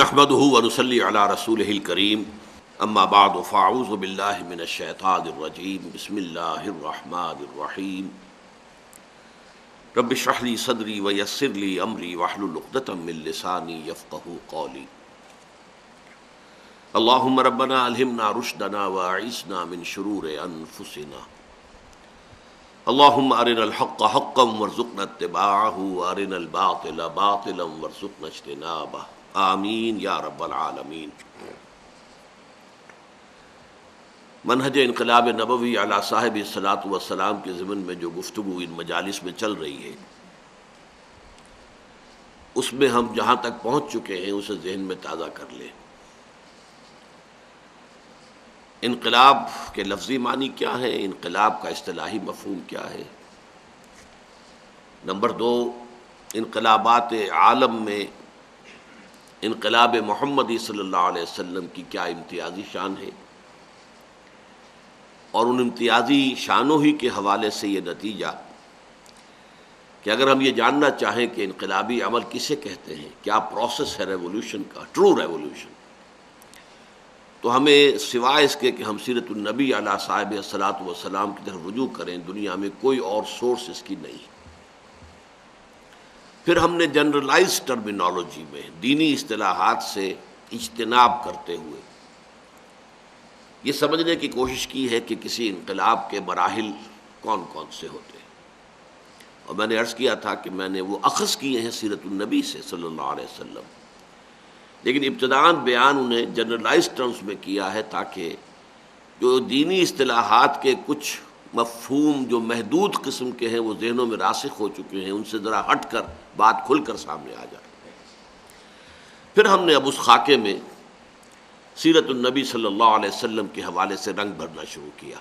نحمده ونصلي على رسوله الكريم اما بعد فاعوذ بالله من الشيطان الرجيم بسم الله الرحمن الرحيم رب اشرح لي صدري ويسر لي امري واحلل عقدة من لساني يفقهوا قولي اللهم ربنا الهمنا رشدنا واعصمنا من شرور انفسنا اللهم ارنا الحق حقا وارزقنا اتباعه وارنا الباطل باطلا وارزقنا اجتنابه آمین یا رب العالمین۔ منہج انقلاب نبوی علی صاحب الصلاۃ والسلام کے ضمن میں جو گفتگو ان مجالس میں چل رہی ہے، اس میں ہم جہاں تک پہنچ چکے ہیں اسے ذہن میں تازہ کر لیں۔ انقلاب کے لفظی معنی کیا ہے؟ انقلاب کا اصطلاحی مفہوم کیا ہے؟ نمبر 2، انقلابات عالم میں انقلاب محمدی صلی اللہ علیہ وسلم کی کیا امتیازی شان ہے، اور ان امتیازی شانوں ہی کے حوالے سے یہ نتیجہ کہ اگر ہم یہ جاننا چاہیں کہ انقلابی عمل کسے کہتے ہیں، کیا پروسیس ہے ریولوشن کا، ٹرو ریولوشن، تو ہمیں سوائے اس کے کہ ہم سیرت النبی علیہ صاحب الصلاۃ والسلام کی طرف رجوع کریں، دنیا میں کوئی اور سورس اس کی نہیں۔ پھر ہم نے جنرلائز ٹرمینالوجی میں دینی اصطلاحات سے اجتناب کرتے ہوئے یہ سمجھنے کی کوشش کی ہے کہ کسی انقلاب کے مراحل کون کون سے ہوتے ہیں، اور میں نے عرض کیا تھا کہ میں نے وہ اخذ کیے ہیں سیرت النبی سے صلی اللہ علیہ وسلم، لیکن ابتداءً بیان انہیں جنرلائز ٹرمز میں کیا ہے تاکہ جو دینی اصطلاحات کے کچھ مفہوم جو محدود قسم کے ہیں وہ ذہنوں میں راسخ ہو چکے ہیں، ان سے ذرا ہٹ کر بات کھل کر سامنے آ جائے۔ پھر ہم نے اب اس خاکے میں سیرت النبی صلی اللہ علیہ وسلم کے حوالے سے رنگ بھرنا شروع کیا۔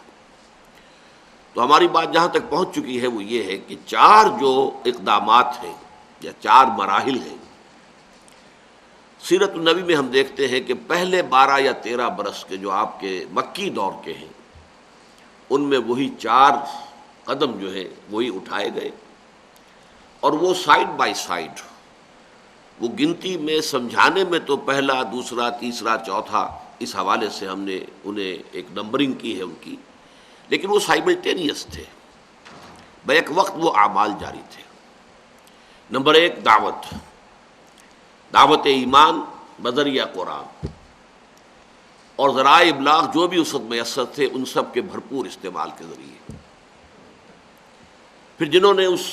تو ہماری بات جہاں تک پہنچ چکی ہے وہ یہ ہے کہ 4 جو اقدامات ہیں یا 4 مراحل ہیں سیرت النبی میں، ہم دیکھتے ہیں کہ پہلے 12 یا 13 برس کے جو آپ کے مکی دور کے ہیں، ان میں وہی 4 قدم جو ہے وہی اٹھائے گئے، اور وہ سائیڈ بائی سائیڈ، وہ گنتی میں سمجھانے میں تو پہلا، دوسرا، تیسرا، چوتھا، اس حوالے سے ہم نے انہیں ایک نمبرنگ کی ہے ان کی، لیکن وہ سائملٹینیس تھے، بیک وقت وہ اعمال جاری تھے۔ نمبر 1، دعوت ایمان بذریعہ قرآن، اور ذرائع ابلاغ جو بھی اس وقت میسر تھے ان سب کے بھرپور استعمال کے ذریعے۔ پھر جنہوں نے اس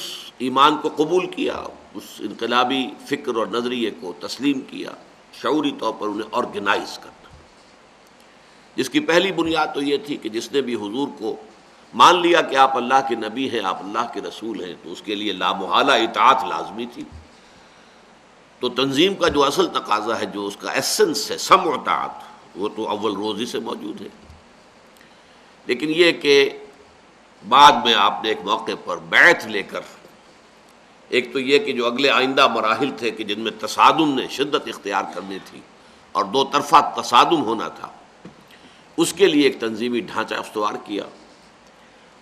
ایمان کو قبول کیا، اس انقلابی فکر اور نظریے کو تسلیم کیا، شعوری طور پر انہیں آرگنائز کرنا، جس کی پہلی بنیاد تو یہ تھی کہ جس نے بھی حضور کو مان لیا کہ آپ اللہ کے نبی ہیں، آپ اللہ کے رسول ہیں، تو اس کے لیے لامحالہ اطاعت لازمی تھی۔ تو تنظیم کا جو اصل تقاضا ہے، جو اس کا ایسنس ہے، سمع و اطاعت، وہ تو اول روز ہی سے موجود ہے۔ لیکن یہ کہ بعد میں آپ نے ایک موقع پر بیعت لے کر، ایک تو یہ کہ جو اگلے آئندہ مراحل تھے کہ جن میں تصادم نے شدت اختیار کرنی تھی اور 2 طرفہ تصادم ہونا تھا، اس کے لیے ایک تنظیمی ڈھانچہ استوار کیا،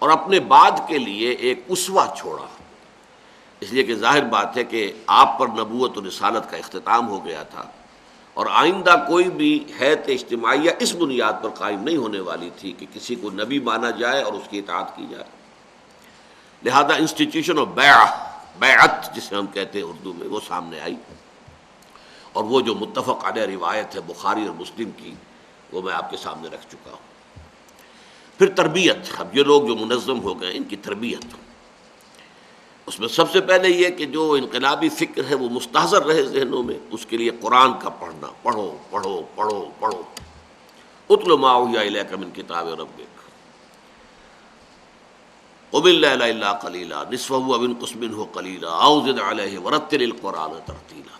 اور اپنے بعد کے لیے ایک اسوہ چھوڑا، اس لیے کہ ظاہر بات ہے کہ آپ پر نبوت و رسالت کا اختتام ہو گیا تھا، اور آئندہ کوئی بھی حیت اجتماعیہ اس بنیاد پر قائم نہیں ہونے والی تھی کہ کسی کو نبی مانا جائے اور اس کی اطاعت کی جائے۔ لہذا انسٹیٹیوشن آف بیعت جسے ہم کہتے ہیں اردو میں، وہ سامنے آئی، اور وہ جو متفق علیہ روایت ہے بخاری اور مسلم کی، وہ میں آپ کے سامنے رکھ چکا ہوں۔ پھر تربیت، اب یہ لوگ جو منظم ہو گئے ان کی تربیت، اس میں سب سے پہلے یہ کہ جو انقلابی فکر ہے وہ مستحضر رہے ذہنوں میں، اس کے لیے قرآن کا پڑھنا، پڑھو پڑھو پڑھو پڑھو، اتل ما اوحی الیک من کتاب ربک قم اللیل الا قلیلا نصفہ او انقص منہ قلیلا او زد علیہ ورتل القرآن ترتیلا۔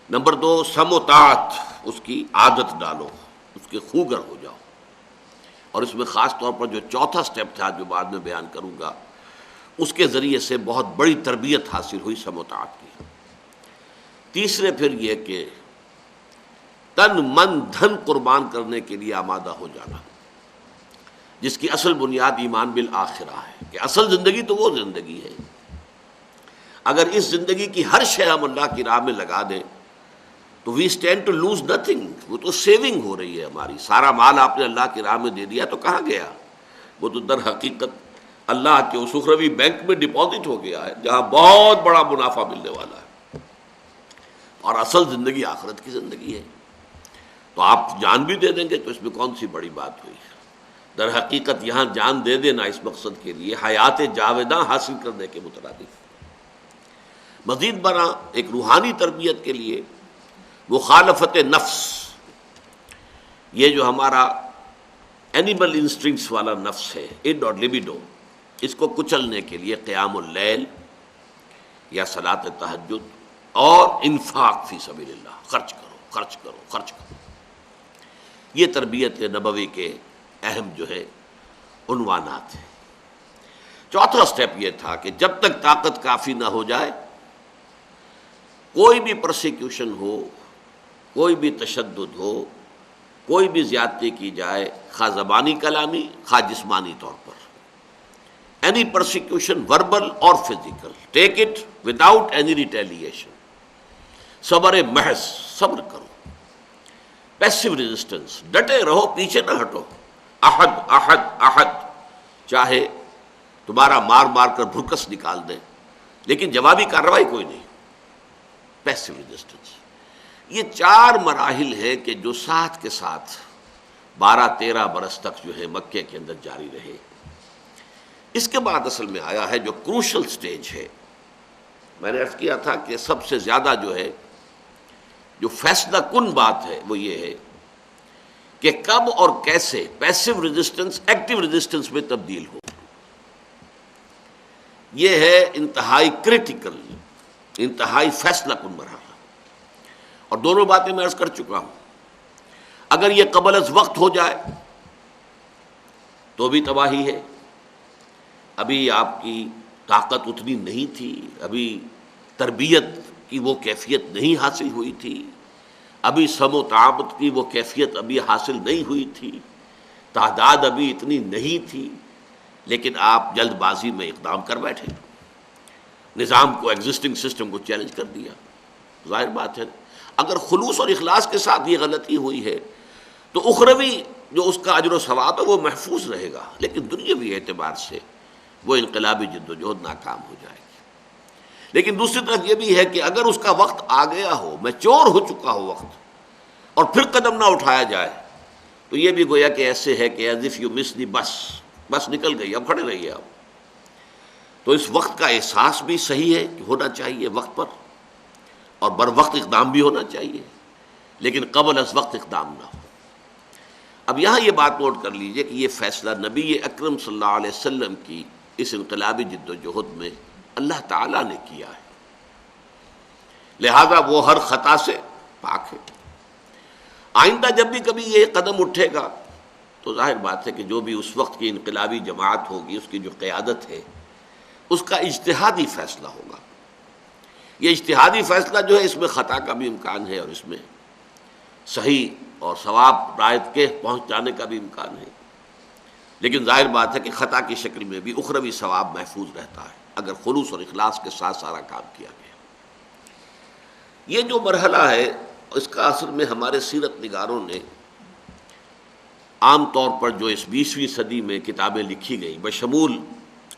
نمبر 2، سمع و طاعت، اس کی عادت ڈالو، اس کے خوگر ہو جاؤ، اور اس میں خاص طور پر جو چوتھا سٹیپ تھا جو بعد میں بیان کروں گا، اس کے ذریعے سے بہت بڑی تربیت حاصل ہوئی سمع و طاعت کی۔ تیسرے پھر یہ کہ تن من دھن قربان کرنے کے لیے آمادہ ہو جانا، جس کی اصل بنیاد ایمان بالآخرہ ہے، کہ اصل زندگی تو وہ زندگی ہے اگر اس زندگی کی ہر شے ہم اللہ کی راہ میں لگا دیں تو we stand to lose nothing. وہ تو سیونگ ہو رہی ہے ہماری. سارا مال آپ نے اللہ کی راہ میں دے دیا تو کہاں گیا؟ وہ تو در حقیقت اللہ کے اس اخروی بینک میں ڈپازٹ ہو گیا ہے جہاں بہت بڑا منافع ملنے والا ہے. اور اصل زندگی آخرت کی زندگی ہے. تو آپ جان بھی دے دیں گے تو اس میں کون سی بڑی بات ہوئی؟ در حقیقت یہاں جان دے دینا اس مقصد کے لیے حیات جاوداں حاصل کرنے کے مترادف. مزید برآں ایک روحانی تربیت کے لیے مخالفت نفس، یہ جو ہمارا اینیمل انسٹنکٹس والا نفس ہے، اڈ اور لبیڈو، اس کو کچلنے کے لیے قیام اللیل یا صلاۃ تہجد اور انفاق فی سبیل اللہ، خرچ کرو خرچ کرو خرچ کرو. یہ تربیت نبوی کے اہم جو ہے عنوانات ہیں. چوتھا سٹیپ یہ تھا کہ جب تک طاقت کافی نہ ہو جائے، کوئی بھی پرسیکیوشن ہو، کوئی بھی تشدد ہو، کوئی بھی زیادتی کی جائے، خواہ زبانی کلامی خواہ جسمانی طور پر، اینی پرسیکیوشن وربل اور physical, take it without any retaliation. صبر محض، صبر کرو. پیسو ریزسٹنس، ڈٹے رہو، پیچھے نہ ہٹو. احد احد احد، چاہے تمہارا مار مار کر بھرکس نکال دے لیکن جوابی کارروائی کوئی نہیں. Passive resistance. یہ 4 مراحل ہیں کہ جو ساتھ کے ساتھ 12-13 برس تک جو ہے مکے کے اندر جاری رہے. اس کے بعد اصل میں آیا ہے جو کروشل سٹیج ہے. میں نے عرض کیا تھا کہ سب سے زیادہ جو ہے جو فیصلہ کن بات ہے وہ یہ ہے کہ کب اور کیسے پیسو ریزسٹنس ایکٹیو ریزسٹنس میں تبدیل ہو. یہ ہے انتہائی کریٹیکل، انتہائی فیصلہ کن مرحلہ. اور دونوں باتیں میں عرض کر چکا ہوں. اگر یہ قبل از وقت ہو جائے تو بھی تباہی ہے. ابھی آپ کی طاقت اتنی نہیں تھی، ابھی تربیت کی وہ کیفیت نہیں حاصل ہوئی تھی، ابھی سم و تعابت کی وہ کیفیت ابھی حاصل نہیں ہوئی تھی، تعداد ابھی اتنی نہیں تھی، لیکن آپ جلد بازی میں اقدام کر بیٹھے، نظام کو، ایگزسٹنگ سسٹم کو چیلنج کر دیا. ظاہر بات ہے اگر خلوص اور اخلاص کے ساتھ یہ غلطی ہوئی ہے تو اخروی جو اس کا اجر و ثواب ہے وہ محفوظ رہے گا، لیکن دنیاوی اعتبار سے وہ انقلابی جد و جہد ناکام ہو جائے گی. لیکن دوسری طرف یہ بھی ہے کہ اگر اس کا وقت آ گیا ہو، میچور ہو چکا ہو وقت، اور پھر قدم نہ اٹھایا جائے تو یہ بھی گویا کہ ایسے ہے کہ ایز اف یو مس دی بس نکل گئی، اب کھڑے رہیے آپ. تو اس وقت کا احساس بھی صحیح ہے کہ ہونا چاہیے وقت پر، اور بر وقت اقدام بھی ہونا چاہیے، لیکن قبل از وقت اقدام نہ ہو. اب یہاں یہ بات نوٹ کر لیجئے کہ یہ فیصلہ نبی اکرم صلی اللہ علیہ وسلم کی اس انقلابی جد و جہد میں اللہ تعالیٰ نے کیا ہے، لہذا وہ ہر خطا سے پاک ہے. آئندہ جب بھی کبھی یہ قدم اٹھے گا تو ظاہر بات ہے کہ جو بھی اس وقت کی انقلابی جماعت ہوگی، اس کی جو قیادت ہے، اس کا اجتہادی فیصلہ ہوگا. یہ اجتہادی فیصلہ جو ہے اس میں خطا کا بھی امکان ہے اور اس میں صحیح اور ثواب رعایت کے پہنچ جانے کا بھی امکان ہے، لیکن ظاہر بات ہے کہ خطا کی شکل میں بھی اخروی ثواب محفوظ رہتا ہے اگر خلوص اور اخلاص کے ساتھ سارا کام کیا گیا. یہ جو مرحلہ ہے اس کا اصل میں ہمارے سیرت نگاروں نے عام طور پر جو اس 20ویں صدی میں کتابیں لکھی گئیں، بشمول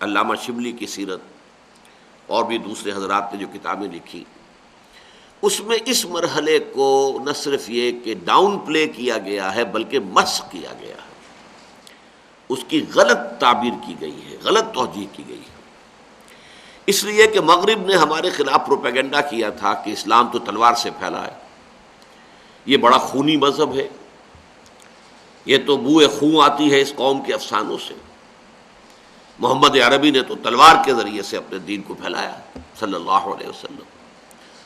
علامہ شبلی کی سیرت اور بھی دوسرے حضرات نے جو کتابیں لکھی، اس میں اس مرحلے کو نہ صرف یہ کہ ڈاؤن پلے کیا گیا ہے بلکہ مسخ کیا گیا ہے، اس کی غلط تعبیر کی گئی ہے، غلط توجیہ کی گئی ہے. اس لیے کہ مغرب نے ہمارے خلاف پروپیگنڈا کیا تھا کہ اسلام تو تلوار سے پھیلا ہے، یہ بڑا خونی مذہب ہے، یہ تو بوئے خون آتی ہے اس قوم کے افسانوں سے. محمد عربی نے تو تلوار کے ذریعے سے اپنے دین کو پھیلایا صلی اللہ علیہ وسلم.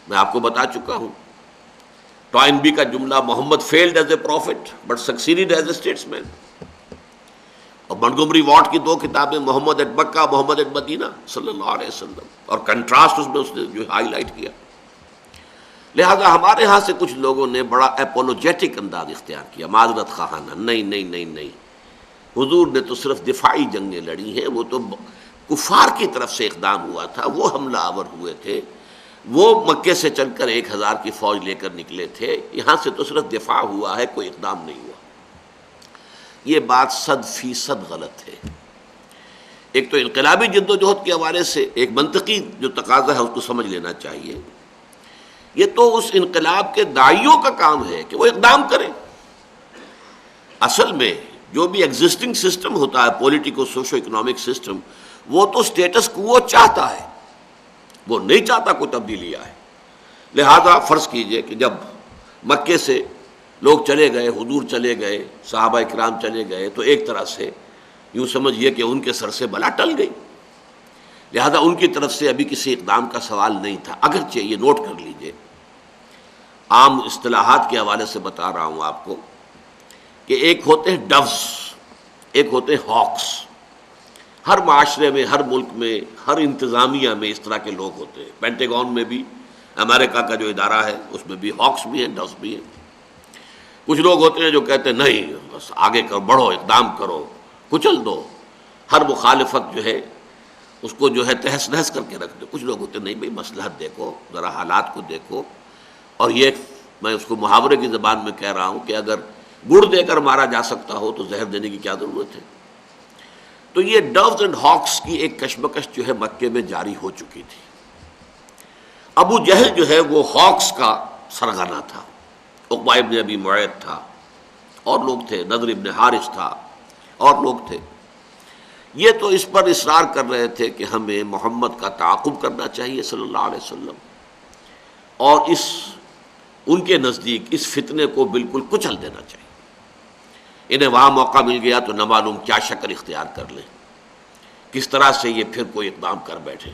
میں آپ کو بتا چکا ہوں ٹوائنبی کا جملہ، Muhammad fled as a prophet but succeeded as a statesman مین. اور منگومری واٹ کی 2 کتابیں، محمد at Mecca, Muhammad at Medina صلی اللہ علیہ وسلم، اور کنٹراسٹ اس نے جو ہائی لائٹ کیا. لہذا ہمارے ہاں سے کچھ لوگوں نے بڑا اپولوجیٹک انداز اختیار کیا، معذرت خواہانہ. نہیں نہیں نہیں نہیں، حضور نے تو صرف دفاعی جنگیں لڑی ہیں، وہ تو کفار کی طرف سے اقدام ہوا تھا، وہ حملہ آور ہوئے تھے. وہ مکے سے چل کر 1000 کی فوج لے کر نکلے تھے، یہاں سے تو صرف دفاع ہوا ہے، کوئی اقدام نہیں ہوا۔ یہ بات 100% غلط ہے۔ ایک تو انقلابی جد و جہد کے حوالے سے ایک منطقی جو تقاضا ہے اس کو سمجھ لینا چاہیے، یہ تو اس انقلاب کے داعیوں کا کام ہے کہ وہ اقدام کریں۔ اصل میں جو بھی ایگزسٹنگ سسٹم ہوتا ہے، پولیٹیکو سوشو اکنامک سسٹم، وہ تو اسٹیٹس کو چاہتا ہے، وہ نہیں چاہتا کوئی تبدیلی آئے۔ لہذا فرض کیجئے کہ جب مکے سے لوگ چلے گئے، حضور چلے گئے، صحابہ کرام چلے گئے، تو ایک طرح سے یوں سمجھیے کہ ان کے سر سے بلا ٹل گئی، لہذا ان کی طرف سے ابھی کسی اقدام کا سوال نہیں تھا۔ اگرچہ یہ نوٹ کر لیجئے، عام اصطلاحات کے حوالے سے بتا رہا ہوں آپ کو کہ ایک ہوتے ہیں ڈوز، ایک ہوتے ہیں ہاکس۔ ہر معاشرے میں، ہر ملک میں، ہر انتظامیہ میں اس طرح کے لوگ ہوتے ہیں۔ پینٹاگون میں بھی، امریکہ کا جو ادارہ ہے اس میں بھی ہاکس بھی ہیں، ڈوز بھی ہیں۔ کچھ لوگ ہوتے ہیں جو کہتے ہیں نہیں بس آگے کرو، بڑھو، اقدام کرو، کچل دو، ہر مخالفت جو ہے اس کو جو ہے تہس نہس کر کے رکھ دو۔ کچھ لوگ ہوتے ہیں نہیں بھائی مصلحت دیکھو، ذرا حالات کو دیکھو، اور یہ میں اس کو محاورے کی زبان میں کہہ رہا ہوں کہ اگر گڑ دے کر مارا جا سکتا ہو تو زہر دینے کی کیا ضرورت ہے۔ تو یہ ڈوز اینڈ ہاکس کی ایک کشمکش جو ہے مکے میں جاری ہو چکی تھی۔ ابو جہل جو ہے وہ ہاکس کا سرغنہ تھا، عقبہ ابن ابی معیط تھا، اور لوگ تھے، نضر ابن حارث تھا، اور لوگ تھے۔ یہ تو اس پر اصرار کر رہے تھے کہ ہمیں محمد کا تعاقب کرنا چاہیے صلی اللہ علیہ وسلم، اور ان کے نزدیک اس فتنے کو بالکل کچل دینا چاہیے۔ انہیں وہاں موقع مل گیا تو نہ معلوم کیا شکل اختیار کر لیں، کس طرح سے یہ پھر کوئی اقدام کر بیٹھے۔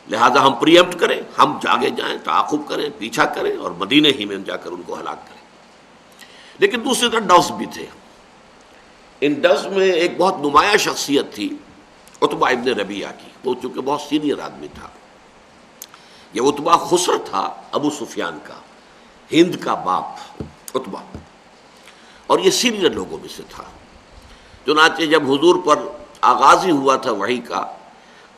لہذا ہم پری ایمپٹ کریں، ہم آگے جائیں، تعاقب کریں، پیچھا کریں، اور مدینے ہی میں جا کر ان کو ہلاک کریں۔ لیکن دوسری طرف ڈوز بھی تھے۔ ان ڈوز میں ایک بہت نمایاں شخصیت تھی عتبہ ابن ربیعہ کی، وہ چونکہ بہت سینئر آدمی تھا۔ یہ عتبہ خسر تھا ابو سفیان کا، ہند کا باپ عتبہ، اور یہ سینئر لوگوں میں سے تھا۔ چنانچہ جب حضور پر آغاز ہی ہوا تھا وحی کا،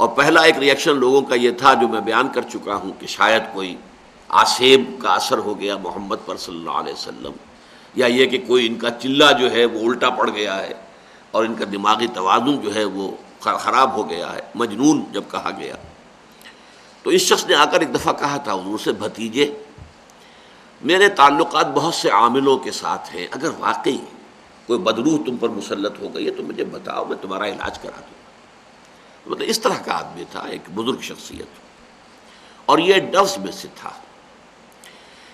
اور پہلا ایک ریئیکشن لوگوں کا یہ تھا جو میں بیان کر چکا ہوں کہ شاید کوئی آسیب کا اثر ہو گیا محمد پر صلی اللہ علیہ وسلم، یا یہ کہ کوئی ان کا چلہ جو ہے وہ الٹا پڑ گیا ہے اور ان کا دماغی توازن جو ہے وہ خراب ہو گیا ہے، مجنون جب کہا گیا، تو اس شخص نے آ کر ایک دفعہ کہا تھا حضور سے، بھتیجے میرے تعلقات بہت سے عاملوں کے ساتھ ہیں، اگر واقعی کوئی بدروح تم پر مسلط ہو گئی ہے تو مجھے بتاؤ، میں تمہارا علاج کرا دوں۔ مطلب اس طرح کا آدمی تھا، ایک بزرگ شخصیت، اور یہ ڈوز میں سے تھا۔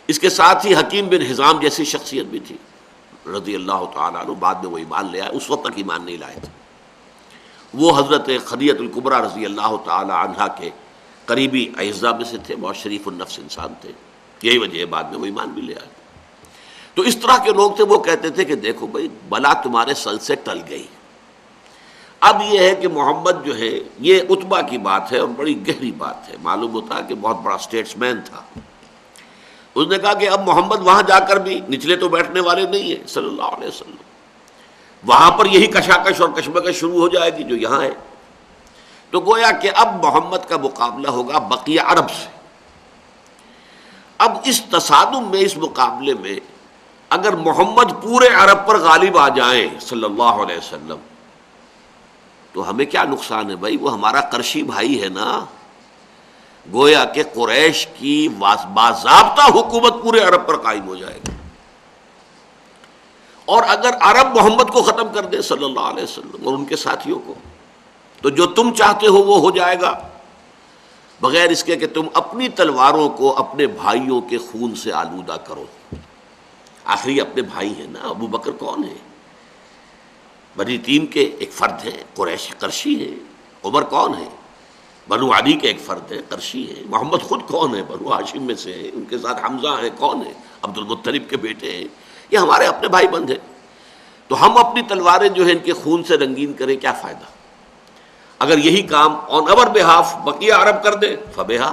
اس کے ساتھ ہی حکیم بن حزام جیسی شخصیت بھی تھی رضی اللہ تعالیٰ عنہ، بعد میں وہ ایمان لے آئے، اس وقت تک ایمان نہیں لائے تھے۔ وہ حضرت خدیجہ الکبریٰ رضی اللہ تعالیٰ عنہا کے قریبی اعزاء میں سے تھے، بہت شریف النفس انسان تھے، یہی وجہ ہے بعد میں وہ ایمان بھی لے آئے۔ تو اس طرح کے لوگ تھے، وہ کہتے تھے کہ دیکھو بھائی بلا تمہارے سل سے ٹل گئی۔ اب یہ ہے کہ محمد جو ہے، یہ عتبہ کی بات ہے اور بڑی گہری بات ہے، معلوم ہوتا ہے کہ بہت بڑا اسٹیٹس مین تھا۔ اس نے کہا کہ اب محمد وہاں جا کر بھی نچلے تو بیٹھنے والے نہیں ہیں صلی اللہ علیہ وسلم، وہاں پر یہی کشاکش اور کشمکش شروع ہو جائے گی جو یہاں ہے۔ تو گویا کہ اب محمد کا مقابلہ ہوگا بقیہ عرب سے۔ اب اس تصادم میں، اس مقابلے میں اگر محمد پورے عرب پر غالب آ جائیں صلی اللہ علیہ وسلم تو ہمیں کیا نقصان ہے بھائی؟ وہ ہمارا قرشی بھائی ہے نا۔ گویا کہ قریش کی باضابطہ حکومت پورے عرب پر قائم ہو جائے گی، اور اگر عرب محمد کو ختم کر دے صلی اللہ علیہ وسلم اور ان کے ساتھیوں کو، تو جو تم چاہتے ہو وہ ہو جائے گا، بغیر اس کے کہ تم اپنی تلواروں کو اپنے بھائیوں کے خون سے آلودہ کرو۔ آخری اپنے بھائی ہیں نا۔ ابو بکر کون ہے؟ بنی تیم کے ایک فرد ہے، قریش قرشی ہے۔ عمر کون ہے؟ بنو علی کے ایک فرد ہے، قرشی ہے۔ محمد خود کون ہے؟ بنو ہاشم میں سے ہے، ان کے ساتھ حمزہ ہیں، کون ہے؟ عبد المطلب کے بیٹے ہیں، یہ ہمارے اپنے بھائی بند ہیں۔ تو ہم اپنی تلواریں جو ہیں ان کے خون سے رنگین کریں، کیا فائدہ؟ اگر یہی کام آن اور بہاف بقیہ عرب کر دے فبہا،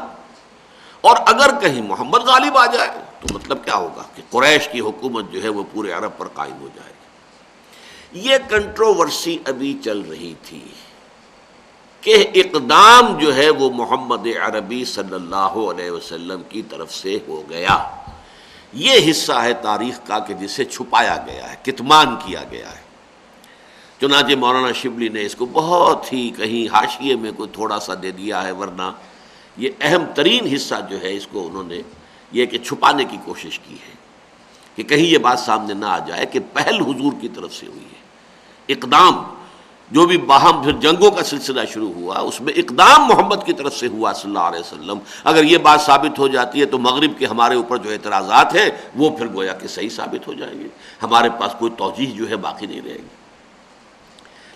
اور اگر کہیں محمد غالب آ جائے تو مطلب کیا ہوگا کہ قریش کی حکومت جو ہے وہ پورے عرب پر قائم ہو جائے گی۔ یہ کنٹروورسی ابھی چل رہی تھی، کہ اقدام جو ہے وہ محمد عربی صلی اللہ علیہ وسلم کی طرف سے ہو گیا. یہ حصہ ہے تاریخ کا کہ جسے چھپایا گیا ہے، کتمان کیا گیا ہے. چنانچہ مولانا شبلی نے اس کو بہت ہی کہیں حاشیے میں کوئی تھوڑا سا دے دیا ہے، ورنہ یہ اہم ترین حصہ جو ہے اس کو انہوں نے یہ کہ چھپانے کی کوشش کی ہے کہ کہیں یہ بات سامنے نہ آ جائے کہ پہل حضور کی طرف سے ہوئی ہے. اقدام جو بھی باہم پھر جنگوں کا سلسلہ شروع ہوا اس میں اقدام محمد کی طرف سے ہوا صلی اللہ علیہ وسلم. اگر یہ بات ثابت ہو جاتی ہے تو مغرب کے ہمارے اوپر جو اعتراضات ہیں وہ پھر گویا کہ صحیح ثابت ہو جائیں گے، ہمارے پاس کوئی توجیہ جو ہے باقی نہیں رہے گی.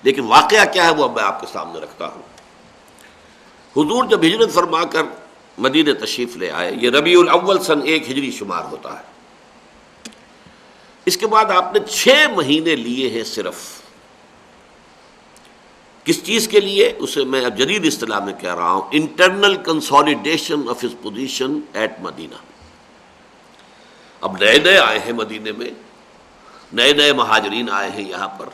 لیکن واقعہ کیا ہے وہ اب میں آپ کے سامنے رکھتا ہوں. حضور جب ہجرت فرما کر مدینہ تشریف لے آئے، یہ ربیع الاول سن 1 ہجری شمار ہوتا ہے. اس کے بعد آپ نے 6 مہینے لیے ہیں صرف. کس چیز کے لیے؟ اسے میں اب جدید اصطلاح میں کہہ رہا ہوں internal consolidation of his position at Medina. اب نئے نئے آئے ہیں مدینے میں، نئے نئے مہاجرین آئے ہیں یہاں پر.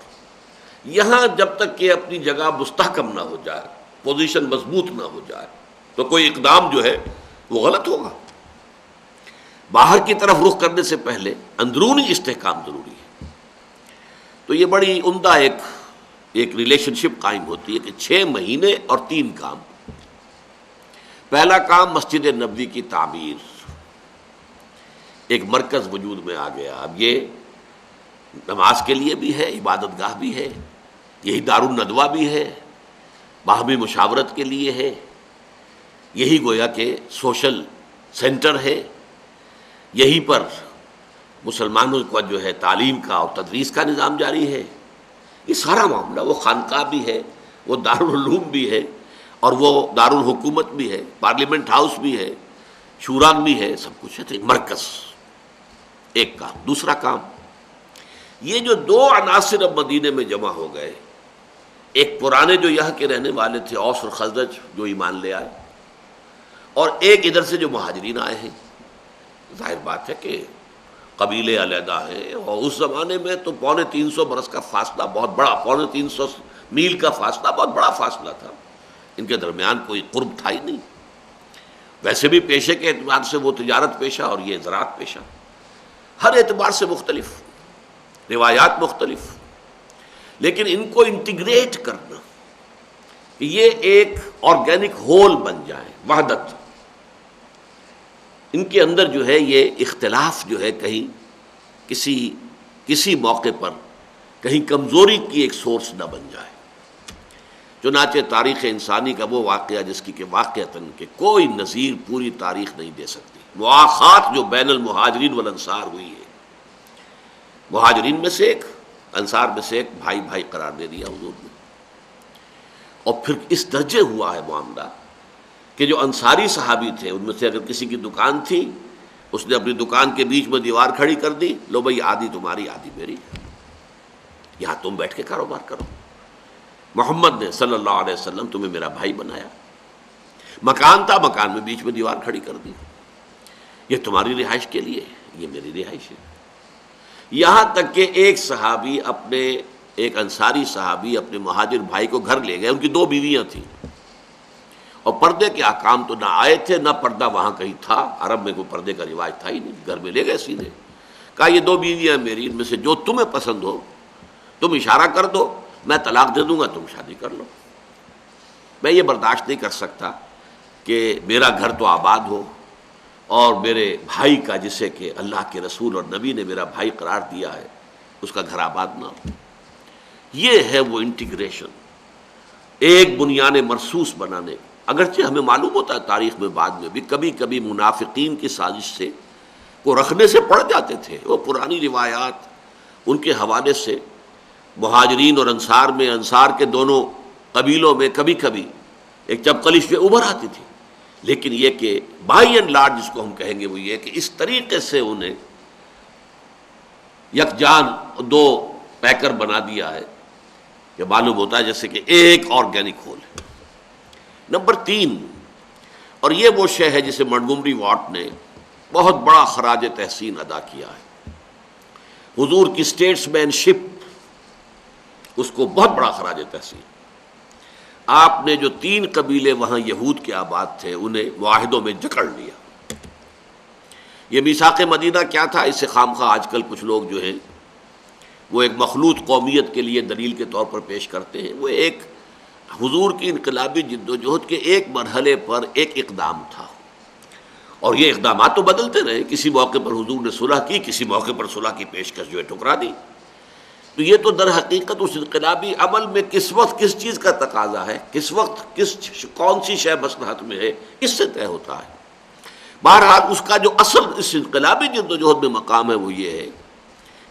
یہاں جب تک کہ اپنی جگہ مستحکم نہ ہو جائے، پوزیشن مضبوط نہ ہو جائے، تو کوئی اقدام جو ہے وہ غلط ہوگا. باہر کی طرف رخ کرنے سے پہلے اندرونی استحکام ضروری ہے. تو یہ بڑی عمدہ ایک ریلیشن شپ قائم ہوتی ہے کہ 6 مہینے اور 3 کام. پہلا کام مسجد نبوی کی تعمیر، ایک مرکز وجود میں آ گیا. اب یہ نماز کے لیے بھی ہے، عبادت گاہ بھی ہے، یہی دار الندوہ بھی ہے، باہمی مشاورت کے لیے ہے، یہی گویا کہ سوشل سینٹر ہے، یہی پر مسلمانوں کو جو ہے تعلیم کا اور تدریس کا نظام جاری ہے. یہ سارا معاملہ، وہ خانقاہ بھی ہے، وہ دارالعلوم بھی ہے، اور وہ دارالحکومت بھی ہے، پارلیمنٹ ہاؤس بھی ہے، شورا بھی ہے، سب کچھ ہے. تو ایک مرکز، ایک کام. دوسرا کام، یہ جو 2 عناصر اب مدینے میں جمع ہو گئے، ایک پرانے جو یہاں کے رہنے والے تھے اوس اور خزرج جو ایمان لے آئے، اور ایک ادھر سے جو مہاجرین آئے ہیں. ظاہر بات ہے کہ قبیلے علیحدہ ہیں، اور اس زمانے میں تو 350 برس کا فاصلہ بہت بڑا، 350 میل کا فاصلہ بہت بڑا فاصلہ تھا. ان کے درمیان کوئی قرب تھا ہی نہیں. ویسے بھی پیشے کے اعتبار سے وہ تجارت پیشہ اور یہ زراعت پیشہ، ہر اعتبار سے مختلف، روایات مختلف. لیکن ان کو انٹیگریٹ کرنا کہ یہ ایک آرگینک ہول بن جائے، وحدت. ان کے اندر جو ہے یہ اختلاف جو ہے کہیں کسی موقع پر کہیں کمزوری کی ایک سورس نہ بن جائے. چنانچہ تاریخ انسانی کا وہ واقعہ جس کی کہ واقعتاً کہ کوئی نظیر پوری تاریخ نہیں دے سکتی، مواخات جو بین المہاجرین والانصار ہوئی ہے. مہاجرین میں سے ایک، انصار میں سے ایک، بھائی بھائی قرار دے دیا حضور نے. اور پھر اس درجے ہوا ہے معاملہ کہ جو انصاری صحابی تھے ان میں سے اگر کسی کی دکان تھی، اس نے اپنی دکان کے بیچ میں دیوار کھڑی کر دی، لو بھائی آدھی تمہاری آدھی میری، یہاں تم بیٹھ کے کاروبار کرو. محمد نے صلی اللہ علیہ وسلم تمہیں میرا بھائی بنایا. مکان تھا، مکان میں بیچ میں دیوار کھڑی کر دی، یہ تمہاری رہائش کے لیے، یہ میری رہائش ہے. یہاں تک کہ ایک انصاری صحابی اپنے مہاجر بھائی کو گھر لے گئے. ان کی 2 بیویاں تھیں، اور پردے کے احکام تو نہ آئے تھے، نہ پردہ وہاں کہیں تھا. عرب میں کوئی پردے کا رواج تھا ہی نہیں. گھر میں لے گئے سیدھے، کہا یہ 2 بیویاں میری، ان میں سے جو تمہیں پسند ہو تم اشارہ کر دو، میں طلاق دے دوں گا، تم شادی کر لو. میں یہ برداشت نہیں کر سکتا کہ میرا گھر تو آباد ہو اور میرے بھائی کا، جسے کہ اللہ کے رسول اور نبی نے میرا بھائی قرار دیا ہے، اس کا گھر آباد نہ ہو. یہ ہے وہ انٹیگریشن، ایک بنیان مرصوص بنانے. اگرچہ ہمیں معلوم ہوتا ہے تاریخ میں بعد میں بھی کبھی کبھی منافقین کی سازش سے وہ رکھنے سے پڑ جاتے تھے. وہ پرانی روایات ان کے حوالے سے مہاجرین اور انصار میں، انصار کے دونوں قبیلوں میں کبھی کبھی ایک چپقلش میں ابھر آتی تھی. لیکن یہ کہ بائی اینڈ لارج جس کو ہم کہیں گے وہ یہ کہ اس طریقے سے انہیں یکجان 2 پیکر بنا دیا ہے کہ معلوم ہوتا ہے جیسے کہ ایک آرگینک ہول ہے. نمبر 3، اور یہ وہ شے ہے جسے منٹگومری واٹ نے بہت بڑا خراج تحسین ادا کیا ہے. حضور کی اسٹیٹس مین شپ، اس کو بہت بڑا خراج تحسین. آپ نے جو 3 قبیلے وہاں یہود کے آباد تھے انہیں معاہدوں میں جکڑ لیا۔ یہ میثاق مدینہ کیا تھا؟ اس سے خامخواہ آج کل کچھ لوگ جو ہیں وہ ایک مخلوط قومیت کے لیے دلیل کے طور پر پیش کرتے ہیں۔ وہ ایک حضور کی انقلابی جد و جہد کے ایک مرحلے پر ایک اقدام تھا، اور یہ اقدامات تو بدلتے رہے۔ کسی موقع پر حضور نے صلح کی، کسی موقع پر صلح کی پیشکش جو ہے ٹھکرا دی۔ تو یہ تو در حقیقت اس انقلابی عمل میں کس وقت کس چیز کا تقاضا ہے، کس وقت کون سی شے مصلحت میں ہے، اس سے طے ہوتا ہے۔ بہرحال اس کا جو اصل اس انقلابی جد و جہد میں مقام ہے وہ یہ ہے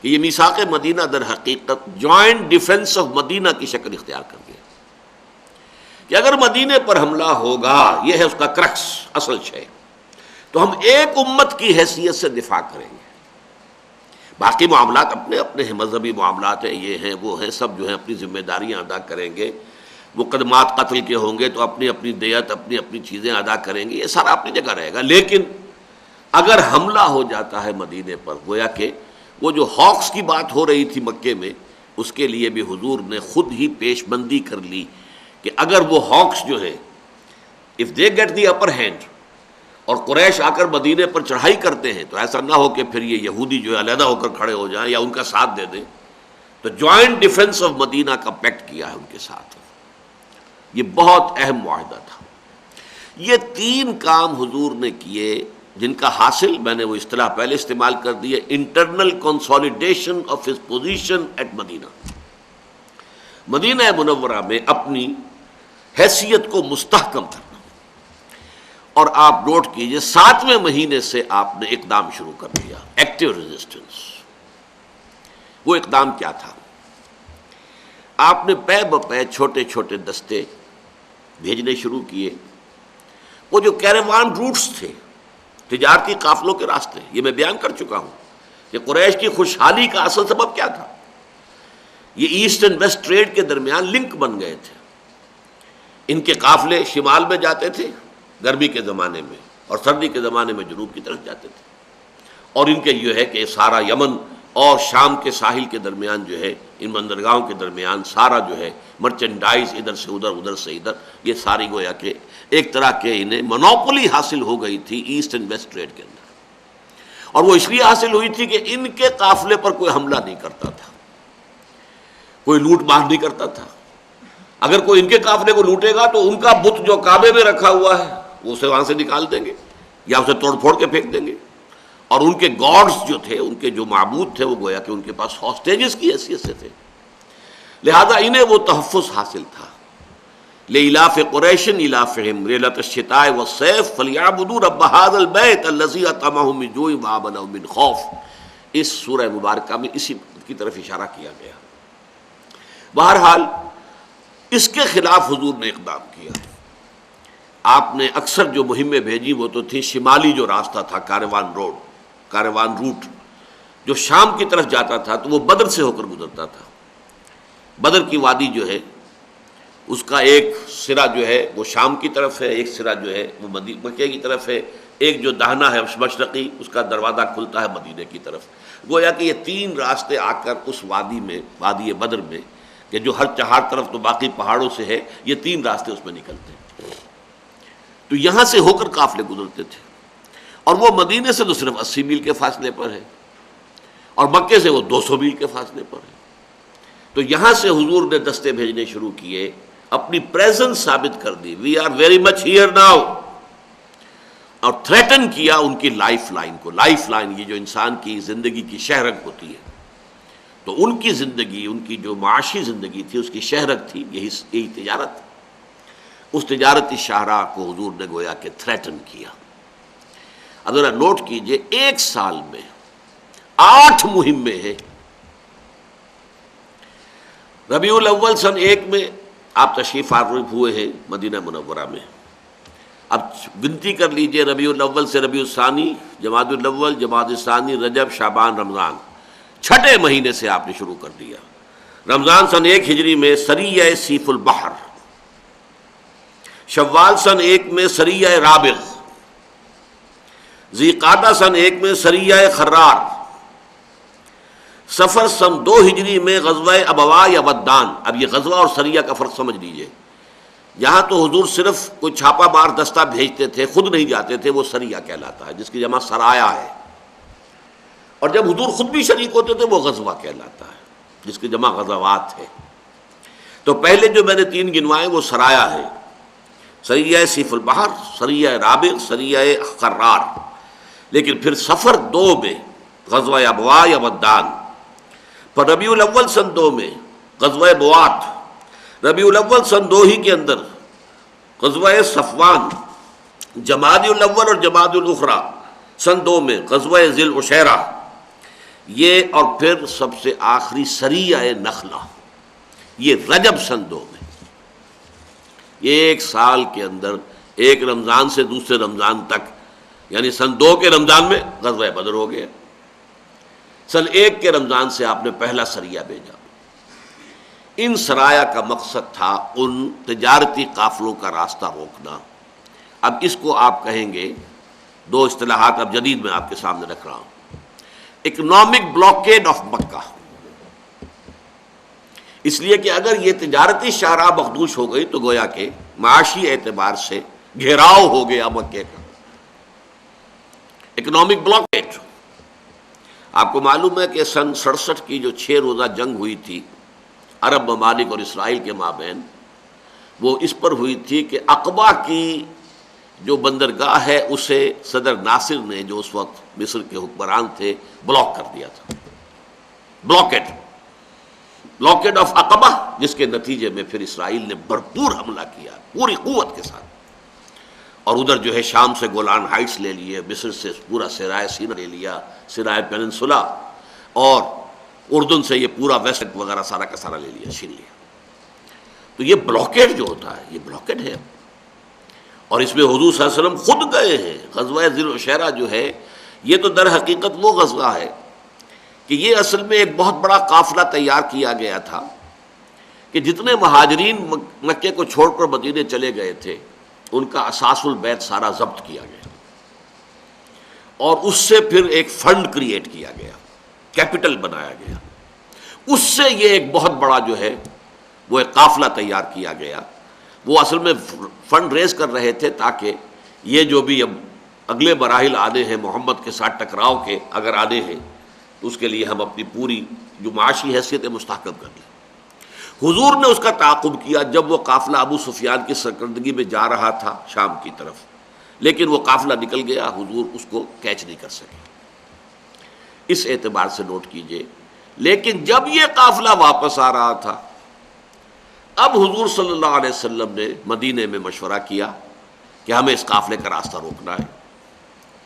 کہ یہ میثاق مدینہ در حقیقت جوائنٹ ڈیفنس آف مدینہ کی شکل اختیار کر گیا کہ اگر مدینے پر حملہ ہوگا، یہ ہے اس کا کرکس، اصل شے، تو ہم ایک امت کی حیثیت سے دفاع کریں گے۔ باقی معاملات اپنے اپنے ہیں، مذہبی معاملات ہیں، یہ ہیں وہ ہیں، سب جو ہیں اپنی ذمہ داریاں ادا کریں گے۔ مقدمات قتل کے ہوں گے تو اپنی اپنی دیت، اپنی اپنی چیزیں ادا کریں گے، یہ سارا اپنی جگہ رہے گا۔ لیکن اگر حملہ ہو جاتا ہے مدینے پر، گویا کہ وہ جو ہاکس کی بات ہو رہی تھی مکے میں، اس کے لیے بھی حضور نے خود ہی پیش بندی کر لی کہ اگر وہ ہاکس جو ہے if they get the upper hand اور قریش آ کر مدینے پر چڑھائی کرتے ہیں، تو ایسا نہ ہو کہ پھر یہ یہودی جو ہے علیحدہ ہو کر کھڑے ہو جائیں یا ان کا ساتھ دے دیں۔ تو جوائنٹ ڈیفنس آف مدینہ کا پیکٹ کیا ہے ان کے ساتھ۔ یہ بہت اہم معاہدہ تھا۔ یہ 3 کام حضور نے کیے جن کا حاصل، میں نے وہ اصطلاح پہلے استعمال کر دی ہے، internal consolidation of his position at Medina. مدینہ منورہ میں اپنی حیثیت کو مستحکم کرنا۔ اور آپ نوٹ کیجئے 7ویں مہینے سے آپ نے اقدام شروع کر دیا، ایکٹیو ریزسٹنس۔ وہ اقدام کیا تھا؟ آپ نے پے بپے چھوٹے چھوٹے دستے بھیجنے شروع کیے۔ وہ جو کیروان روٹس تھے، تجارتی قافلوں کے راستے، یہ میں بیان کر چکا ہوں کہ قریش کی خوشحالی کا اصل سبب کیا تھا۔ یہ ایسٹ اینڈ ویسٹ ٹریڈ کے درمیان لنک بن گئے تھے۔ ان کے قافلے شمال میں جاتے تھے گرمی کے زمانے میں، اور سردی کے زمانے میں جنوب کی طرف جاتے تھے، اور ان کے یہ ہے کہ سارا یمن اور شام کے ساحل کے درمیان جو ہے، ان بندرگاہوں کے درمیان سارا جو ہے مرچنڈائز ادھر سے ادھر، ادھر سے ادھر، یہ ساری گویا کہ ایک طرح کے انہیں منوپولی حاصل ہو گئی تھی ایسٹ اینڈ ویسٹ ٹریڈ کے اندر۔ اور وہ اس لیے حاصل ہوئی تھی کہ ان کے قافلے پر کوئی حملہ نہیں کرتا تھا، کوئی لوٹ مار نہیں کرتا تھا۔ اگر کوئی ان کے قافلے کو لوٹے گا تو ان کا بت جو کعبے میں رکھا ہوا ہے وہ اسے وہاں سے نکال دیں گے یا اسے توڑ پھوڑ کے پھینک دیں گے، اور ان کے گاڈز جو تھے، ان کے جو معبود تھے، وہ گویا کہ ان کے پاس ہاسٹیجز کی حیثیت سے تھے۔ لہذا انہیں وہ تحفظ حاصل تھا۔ لإلاف قریش إلافهم ليلة الشتاء والصيف فليعبدوا رب هذا البيت الذي أطعمهم من جوع وآمنهم من خوف۔ اس سورہ مبارکہ میں اسی کی طرف اشارہ کیا گیا۔ بہرحال اس کے خلاف حضور نے اقدام کیا۔ آپ نے اکثر جو مہمیں بھیجی وہ تو تھی شمالی جو راستہ تھا، کاروان روٹ جو شام کی طرف جاتا تھا، تو وہ بدر سے ہو کر گزرتا تھا۔ بدر کی وادی جو ہے اس کا ایک سرا جو ہے وہ شام کی طرف ہے، ایک سرا جو ہے وہ مکے کی طرف ہے، ایک جو دہنا ہے مشرقی، اس کا دروازہ کھلتا ہے مدینے کی طرف۔ گویا کہ یہ 3 راستے آ کر اس وادی میں، وادی بدر میں، کہ جو ہر چہار طرف تو باقی پہاڑوں سے ہے، یہ 3 راستے اس میں نکلتے ہیں۔ تو یہاں سے ہو کر قافلے گزرتے تھے، اور وہ مدینے سے تو صرف 80 میل کے فاصلے پر ہے، اور مکے سے وہ 200 میل کے فاصلے پر ہے۔ تو یہاں سے حضور نے دستے بھیجنے شروع کیے، اپنی پریزنس ثابت کر دی، we are very much here now, اور تھریٹن کیا ان کی لائف لائن کو۔ لائف لائن یہ جو انسان کی زندگی کی شہرک ہوتی ہے، تو ان کی زندگی، ان کی جو معاشی زندگی تھی، اس کی شہرک تھی یہی تجارت۔ اس تجارتی شاہراہ کو حضور نے گویا کہ تھریٹن کیا۔ اب ذرا نوٹ کیجئے، 1 سال میں 8 مہمیں ہیں۔ ربیع الاول سن 1 میں آپ تشریف آور ہوئے ہیں مدینہ منورہ میں۔ اب گنتی کر لیجئے، ربیع الاول سے ربیع الثانی، جمادی الاول، جمادی الثانی، رجب، شعبان، رمضان، 6 مہینے سے آپ نے شروع کر دیا۔ رمضان سن 1 ہجری میں سریہ سیف البحر، شوال سن 1 میں سریہ رابغ، ذی قعدہ سن 1 میں سریہ خرار، سفر سن 2 ہجری میں غزوہ ابوا یا ودان۔ اب یہ غزوہ اور سریہ کا فرق سمجھ لیجئے۔ یہاں تو حضور صرف کوئی چھاپا مار دستہ بھیجتے تھے، خود نہیں جاتے تھے، وہ سریہ کہلاتا ہے، جس کی جمع سرایا ہے. اور جب حضور خود بھی شریک ہوتے تھے وہ غزوہ کہلاتا ہے، جس کی جمع غزوات ہے. تو پہلے جو میں نے 3 گنوائے وہ سرایا ہے، سریہ سیف البحر، سریہ رابغ، سریہ خرار. لیکن پھر سفر 2 میں غزوہ ابوا یا ودان، پر ربیع الاول سن 2 میں غزوہ بوات، ربیع الاول سن 2 ہی کے اندر غزوہ صفوان، جمادی الاول اور جمادی الاخری سن 2 میں غزوہ ذی العشیرہ، یہ اور پھر سب سے آخری سریہ نخلہ، یہ رجب سن 2 میں. یہ 1 سال کے اندر ایک رمضان سے دوسرے رمضان تک، یعنی سن 2 کے رمضان میں غزوہ بدر ہو گیا، سن 1 کے رمضان سے آپ نے پہلا سریہ بھیجا. ان سرایا کا مقصد تھا ان تجارتی قافلوں کا راستہ روکنا. اب اس کو آپ کہیں گے، 2 اصطلاحات اب جدید میں آپ کے سامنے رکھ رہا ہوں. اکنامک بلاکیڈ آف مکہ، اس لیے کہ اگر یہ تجارتی شاہراہ مخدوش ہو گئی تو گویا کہ معاشی اعتبار سے گھیراؤ ہو گیا مکے کا. Economic blockade. آپ کو معلوم ہے کہ سن 67 کی جو 6 روزہ جنگ ہوئی تھی عرب ممالک اور اسرائیل کے مابین، وہ اس پر ہوئی تھی کہ عقبہ کی جو بندرگاہ ہے اسے صدر ناصر نے، جو اس وقت مصر کے حکمران تھے، بلاک کر دیا تھا. بلاکیڈ آف عقبہ، جس کے نتیجے میں پھر اسرائیل نے بھرپور حملہ کیا پوری قوت کے ساتھ، اور ادھر جو ہے شام سے گولان ہائٹس لے لیے، مصر سے پورا سرائے سینا لے لیا، سرائے پیننسولا، اور اردن سے یہ پورا ویسٹ وغیرہ سارا کا سارا لے لیا، چھین لیا. تو یہ بلاکیڈ جو ہوتا ہے، یہ بلاکیڈ ہے. اور اس میں حضور صلی اللہ علیہ وسلم خود گئے ہیں. غزوہ ذی العشیرہ جو ہے یہ تو در حقیقت وہ غزوہ ہے کہ یہ اصل میں ایک بہت بڑا قافلہ تیار کیا گیا تھا کہ جتنے مہاجرین مکے کو چھوڑ کر مدینے چلے گئے تھے ان کا اساس البیت سارا ضبط کیا گیا، اور اس سے پھر ایک فنڈ کریٹ کیا گیا، کیپٹل بنایا گیا. اس سے یہ ایک بہت بڑا جو ہے وہ ایک قافلہ تیار کیا گیا. وہ اصل میں فنڈ ریز کر رہے تھے تاکہ یہ جو بھی اب اگلے مراحل آنے ہیں محمد کے ساتھ ٹکراؤ کے، اگر آنے ہیں تو اس کے لیے ہم اپنی پوری جو معاشی حیثیت مستحکم کر لیں. حضور نے اس کا تعاقب کیا جب وہ قافلہ ابو سفیان کی سرکردگی میں جا رہا تھا شام کی طرف، لیکن وہ قافلہ نکل گیا، حضور اس کو کیچ نہیں کر سکے. اس اعتبار سے نوٹ کیجئے. لیکن جب یہ قافلہ واپس آ رہا تھا، اب حضور صلی اللہ علیہ وسلم نے مدینے میں مشورہ کیا کہ ہمیں اس قافلے کا راستہ روکنا ہے.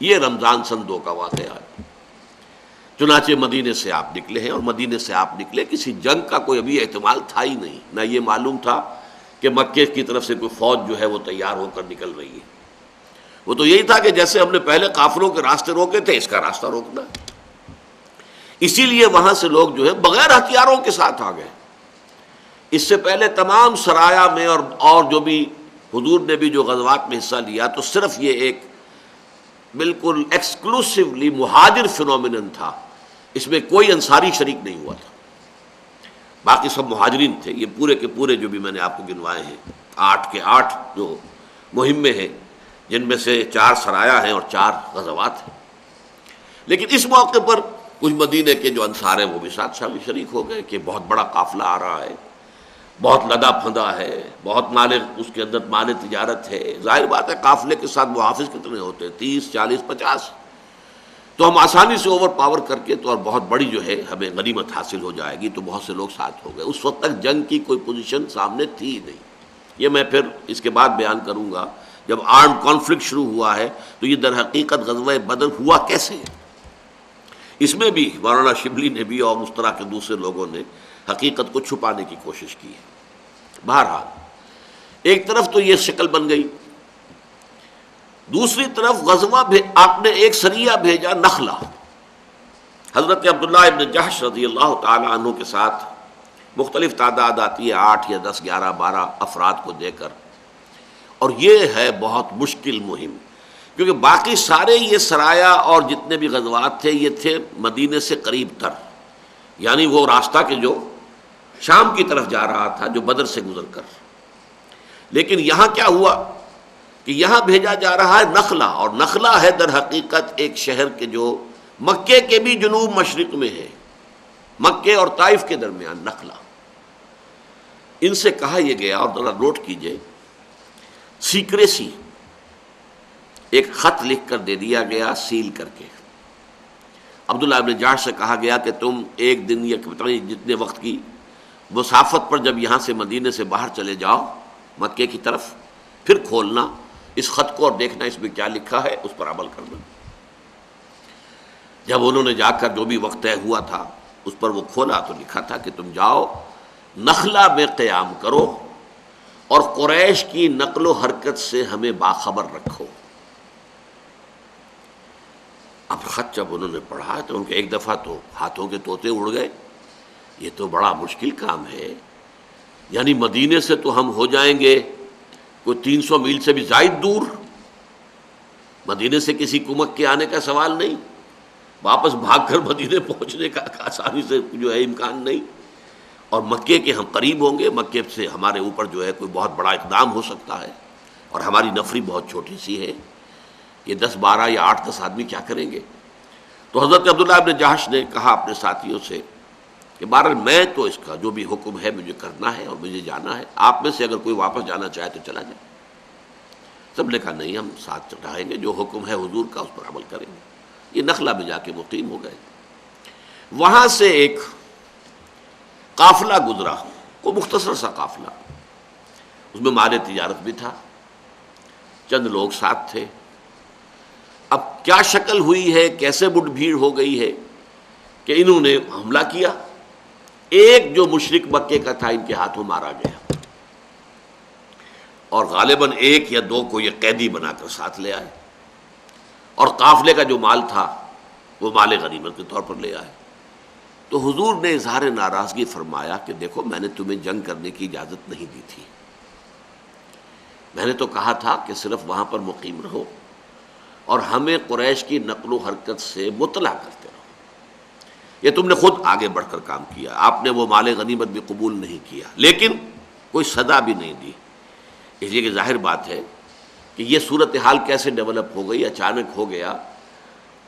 یہ رمضان سن 2 کا واقعہ ہے. چنانچہ مدینے سے آپ نکلے ہیں، اور مدینے سے آپ نکلے، کسی جنگ کا کوئی ابھی احتمال تھا ہی نہیں، نہ یہ معلوم تھا کہ مکے کی طرف سے کوئی فوج جو ہے وہ تیار ہو کر نکل رہی ہے. وہ تو یہی تھا کہ جیسے ہم نے پہلے قافلوں کے راستے روکے تھے، اس کا راستہ روکنا. اسی لیے وہاں سے لوگ جو ہے بغیر ہتھیاروں کے ساتھ آ گئے. اس سے پہلے تمام سرایا میں اور جو بھی حضور نے بھی جو غزوات میں حصہ لیا، تو صرف یہ ایک بالکل ایکسکلوسیولی مہاجر فینومینن تھا. اس میں کوئی انصاری شریک نہیں ہوا تھا، باقی سب مہاجرین تھے. یہ پورے کے پورے جو بھی میں نے آپ کو گنوائے ہیں 8 کے 8 جو مہمیں ہیں، جن میں سے 4 سرایا ہیں اور 4 غزوات ہیں. لیکن اس موقع پر کچھ مدینے کے جو انصار ہیں وہ بھی ساتھ شریک ہو گئے کہ بہت بڑا قافلہ آ رہا ہے، بہت لدا پھندا ہے، بہت مال اس کے اندر مال تجارت ہے. ظاہر بات ہے قافلے کے ساتھ محافظ کتنے ہوتے ہیں، 30 40 50. تو ہم آسانی سے اوور پاور کر کے تو اور بہت بڑی جو ہے ہمیں غنیمت حاصل ہو جائے گی. تو بہت سے لوگ ساتھ ہو گئے. اس وقت تک جنگ کی کوئی پوزیشن سامنے تھی ہی نہیں. یہ میں پھر اس کے بعد بیان کروں گا. جب آرمڈ کانفلکٹ شروع ہوا ہے تو یہ در حقیقت غزوہ بدر ہوا کیسے ہے. اس میں بھی مولانا شبلی نے بھی اور اس طرح کے دوسرے لوگوں نے حقیقت کو چھپانے کی کوشش کی ہے. بہرحال ایک طرف تو یہ شکل بن گئی، دوسری طرف غزوہ آپ نے ایک سریہ بھیجا نخلا، حضرت عبداللہ ابن جحش رضی اللہ تعالی عنہ کے ساتھ. مختلف تعداد آتی ہے، 8 یا 10 11 12 افراد کو دے کر. اور یہ ہے بہت مشکل مہم، کیونکہ باقی سارے یہ سرایا اور جتنے بھی غزوات تھے یہ تھے مدینے سے قریب تر، یعنی وہ راستہ کہ جو شام کی طرف جا رہا تھا، جو بدر سے گزر کر. لیکن یہاں کیا ہوا کہ یہاں بھیجا جا رہا ہے نخلا، اور نخلا ہے در حقیقت ایک شہر کے جو مکے کے بھی جنوب مشرق میں ہے، مکے اور طائف کے درمیان نخلا۔ ان سے کہا یہ گیا، اور ذرا نوٹ کیجئے، سیکریسی، ایک خط لکھ کر دے دیا گیا سیل کر کے۔ عبداللہ ابن جاش سے کہا گیا کہ تم ایک دن یا جتنے وقت کی مسافت پر جب یہاں سے مدینے سے باہر چلے جاؤ مکے کی طرف، پھر کھولنا اس خط کو اور دیکھنا اس میں کیا لکھا ہے، اس پر عمل کرنا۔ جب انہوں نے جا کر جو بھی وقت طے ہوا تھا اس پر وہ کھولا تو لکھا تھا کہ تم جاؤ نخلا میں قیام کرو اور قریش کی نقل و حرکت سے ہمیں باخبر رکھو۔ اب خط جب انہوں نے پڑھا تو ان کے ایک دفعہ تو ہاتھوں کے طوطے اڑ گئے، یہ تو بڑا مشکل کام ہے، یعنی مدینے سے تو ہم ہو جائیں گے کوئی 300 میل سے بھی زائد دور، مدینے سے کسی کمک کے آنے کا سوال نہیں، واپس بھاگ کر مدینے پہنچنے کا آسانی سے جو ہے امکان نہیں، اور مکے کے ہم قریب ہوں گے، مکے سے ہمارے اوپر جو ہے کوئی بہت بڑا اقدام ہو سکتا ہے، اور ہماری نفری بہت چھوٹی سی ہے، یہ 10-12 یا 8-10 آدمی کیا کریں گے؟ تو حضرت عبداللہ ابن جہش نے کہا اپنے ساتھیوں سے کہ بہرحال میں تو اس کا جو بھی حکم ہے مجھے کرنا ہے اور مجھے جانا ہے، آپ میں سے اگر کوئی واپس جانا چاہے تو چلا جائے۔ سب نے کہا نہیں، ہم ساتھ رہیں گے، جو حکم ہے حضور کا اس پر عمل کریں گے۔ یہ نخلا میں جا کے مقیم ہو گئے۔ وہاں سے ایک قافلہ گزرا، وہ مختصر سا قافلہ، اس میں مال تجارت بھی تھا، چند لوگ ساتھ تھے۔ اب کیا شکل ہوئی ہے، کیسے مٹ بھیڑ ہو گئی ہے کہ انہوں نے حملہ کیا، ایک جو مشرک مکے کا تھا ان کے ہاتھوں مارا گیا، اور غالباً 1 یا 2 کو یہ قیدی بنا کر ساتھ لے آئے، اور قافلے کا جو مال تھا وہ مال غنیمت کے طور پر لے آئے۔ تو حضور نے اظہار ناراضگی فرمایا کہ دیکھو میں نے تمہیں جنگ کرنے کی اجازت نہیں دی تھی، میں نے تو کہا تھا کہ صرف وہاں پر مقیم رہو اور ہمیں قریش کی نقل و حرکت سے مطلع کرتے رہو۔ یہ تم نے خود آگے بڑھ کر کام کیا، آپ نے وہ مال غنیمت بھی قبول نہیں کیا، لیکن کوئی صدا بھی نہیں دی۔ اس لیے کہ ظاہر بات ہے کہ یہ صورتحال کیسے ڈیولپ ہو گئی، اچانک ہو گیا،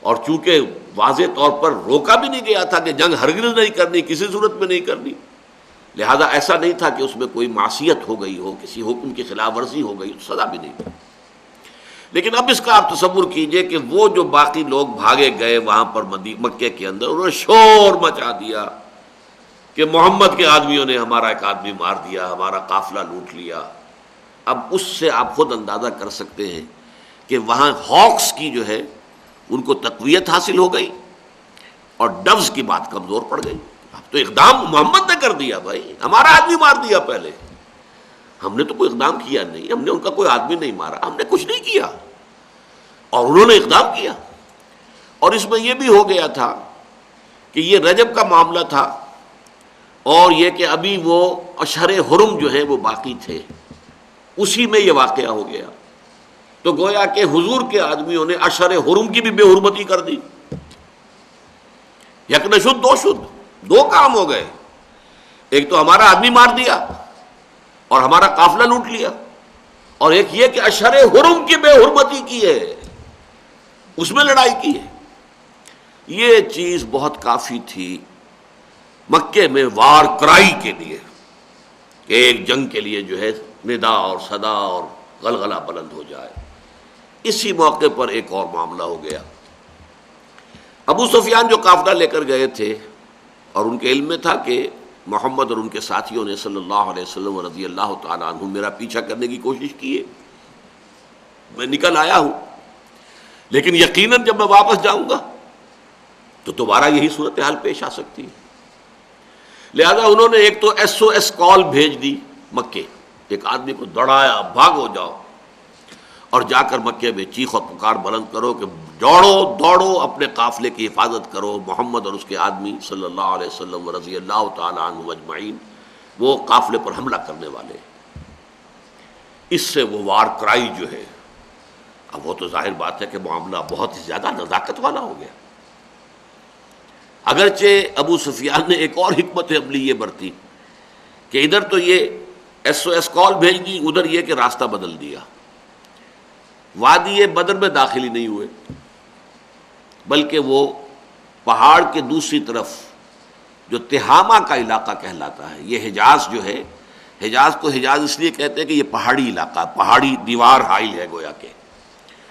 اور چونکہ واضح طور پر روکا بھی نہیں گیا تھا کہ جنگ ہرگز نہیں کرنی، کسی صورت میں نہیں کرنی، لہذا ایسا نہیں تھا کہ اس میں کوئی معصیت ہو گئی ہو، کسی حکم کی خلاف ورزی ہو گئی، سزا بھی نہیں تھی۔ لیکن اب اس کا آپ تصور کیجئے کہ وہ جو باقی لوگ بھاگے گئے وہاں پر مکے کے اندر، انہوں نے شور مچا دیا کہ محمد کے آدمیوں نے ہمارا ایک آدمی مار دیا، ہمارا قافلہ لوٹ لیا۔ اب اس سے آپ خود اندازہ کر سکتے ہیں کہ وہاں ہاکس کی جو ہے ان کو تقویت حاصل ہو گئی، اور ڈوز کی بات کمزور پڑ گئی۔ اب تو اقدام محمد نے کر دیا، بھائی ہمارا آدمی مار دیا، پہلے ہم نے تو کوئی اقدام کیا نہیں، ہم نے ان کا کوئی آدمی نہیں مارا، ہم نے کچھ نہیں کیا، اور انہوں نے اقدام کیا۔ اور اس میں یہ بھی ہو گیا تھا کہ یہ رجب کا معاملہ تھا، اور یہ کہ ابھی وہ اشہر حرم جو ہیں وہ باقی تھے، اسی میں یہ واقعہ ہو گیا۔ تو گویا کہ حضور کے آدمیوں نے اشہر حرم کی بھی بے حرمتی کر دی، یک نشد دو شد، 2 کام ہو گئے، ایک تو ہمارا آدمی مار دیا اور ہمارا قافلہ لوٹ لیا، اور ایک یہ کہ اشہر حرم کی بے حرمتی کی ہے، اس میں لڑائی کی ہے۔ یہ چیز بہت کافی تھی مکے میں وار کرائی کے لیے، کہ ایک جنگ کے لیے جو ہے ندا اور صدا اور غلغلہ بلند ہو جائے۔ اسی موقع پر ایک اور معاملہ ہو گیا۔ ابو سفیان جو قافلہ لے کر گئے تھے، اور ان کے علم میں تھا کہ محمد اور ان کے ساتھیوں نے صلی اللہ علیہ وسلم رضی اللہ تعالیٰ عنہ میرا پیچھا کرنے کی کوشش کی ہے، میں نکل آیا ہوں، لیکن یقیناً جب میں واپس جاؤں گا تو دوبارہ یہی صورتحال پیش آ سکتی ہے۔ لہذا انہوں نے ایک تو SOS کال بھیج دی مکے، ایک آدمی کو دوڑایا، بھاگو جاؤ، اور جا کر مکے میں چیخ و پکار بلند کرو کہ دوڑو دوڑو، اپنے قافلے کی حفاظت کرو، محمد اور اس کے آدمی صلی اللہ علیہ وسلم رضی اللہ تعالیٰ عنہ اجمعین وہ قافلے پر حملہ کرنے والے۔ اس سے وہ وار کرائی جو ہے، اب وہ تو ظاہر بات ہے کہ معاملہ بہت ہی زیادہ نزاکت والا ہو گیا۔ اگرچہ ابو سفیان نے ایک اور حکمت عملی یہ برتی کہ ادھر تو یہ ایس او ایس کال بھیج دی، ادھر یہ کہ راستہ بدل دیا، وادی بدر میں داخل ہی نہیں ہوئے، بلکہ وہ پہاڑ کے دوسری طرف جو تہامہ کا علاقہ کہلاتا ہے، یہ حجاز جو ہے، حجاز کو حجاز اس لیے کہتے ہیں کہ یہ پہاڑی علاقہ، پہاڑی دیوار حائل ہے گویا کہ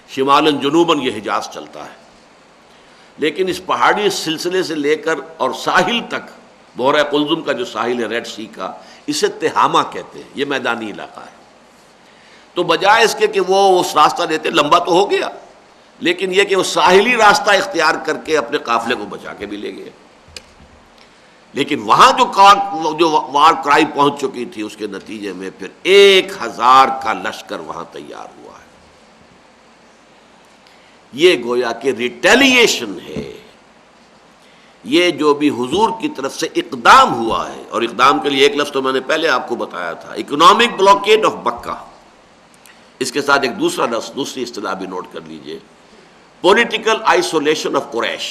شمالاً جنوباً یہ حجاز چلتا ہے، لیکن اس پہاڑی سلسلے سے لے کر اور ساحل تک، بحیرہ قلزم کا جو ساحل ہے ریڈ سی کا، اسے تہامہ کہتے ہیں، یہ میدانی علاقہ ہے۔ تو بجائے اس کے کہ وہ اس راستہ لیتے، لمبا تو ہو گیا، لیکن یہ کہ وہ ساحلی راستہ اختیار کر کے اپنے قافلے کو بچا کے بھی لے گئے، لیکن وہاں جو وار کرائی پہنچ چکی تھی، اس کے نتیجے میں پھر 1000 کا لشکر وہاں تیار ہوا ہے۔ یہ گویا کہ ریٹیلیشن ہے، یہ جو بھی حضور کی طرف سے اقدام ہوا ہے، اور اقدام کے لیے ایک لفظ تو میں نے پہلے آپ کو بتایا تھا، اکنامک بلاکیٹ آف مکہ، اس کے ساتھ ایک دوسرا لفظ، دوسری اصطلاح بھی نوٹ کر لیجئے، پولیٹیکل آئسولیشن آف قریش۔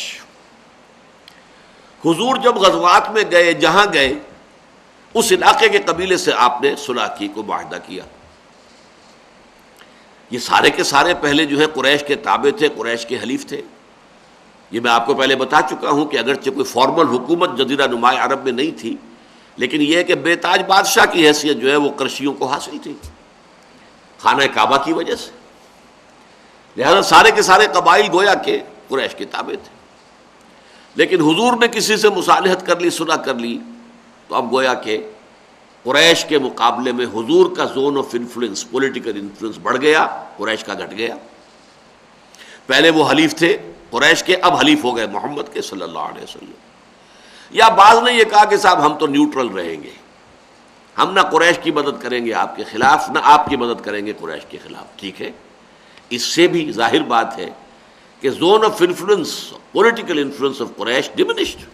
حضور جب غزوات میں گئے، جہاں گئے اس علاقے کے قبیلے سے آپ نے صلح کی، کو معاہدہ کیا۔ یہ سارے کے سارے پہلے جو ہے قریش کے تابع تھے، قریش کے حلیف تھے۔ یہ میں آپ کو پہلے بتا چکا ہوں کہ اگرچہ کوئی فارمل حکومت جزیرہ نما عرب میں نہیں تھی، لیکن یہ کہ بے تاج بادشاہ کی حیثیت جو ہے وہ قرشیوں کو حاصل تھی خانہ کعبہ کی وجہ سے، لہذا سارے کے سارے قبائل گویا کہ قریش کے تابع تھے۔ لیکن حضور نے کسی سے مصالحت کر لی، صلح کر لی، تو اب گویا کہ قریش کے مقابلے میں حضور کا zone of influence, political influence بڑھ گیا، قریش کا گھٹ گیا۔ پہلے وہ حلیف تھے قریش کے، اب حلیف ہو گئے محمد کے صلی اللہ علیہ وسلم۔ یا بعض نے یہ کہا کہ صاحب ہم تو نیوٹرل رہیں گے، ہم نہ قریش کی مدد کریں گے آپ کے خلاف، نہ آپ کی مدد کریں گے قریش کے خلاف۔ ٹھیک ہے، اس سے بھی ظاہر بات ہے کہ zone of influence, political influence of Quraish diminished,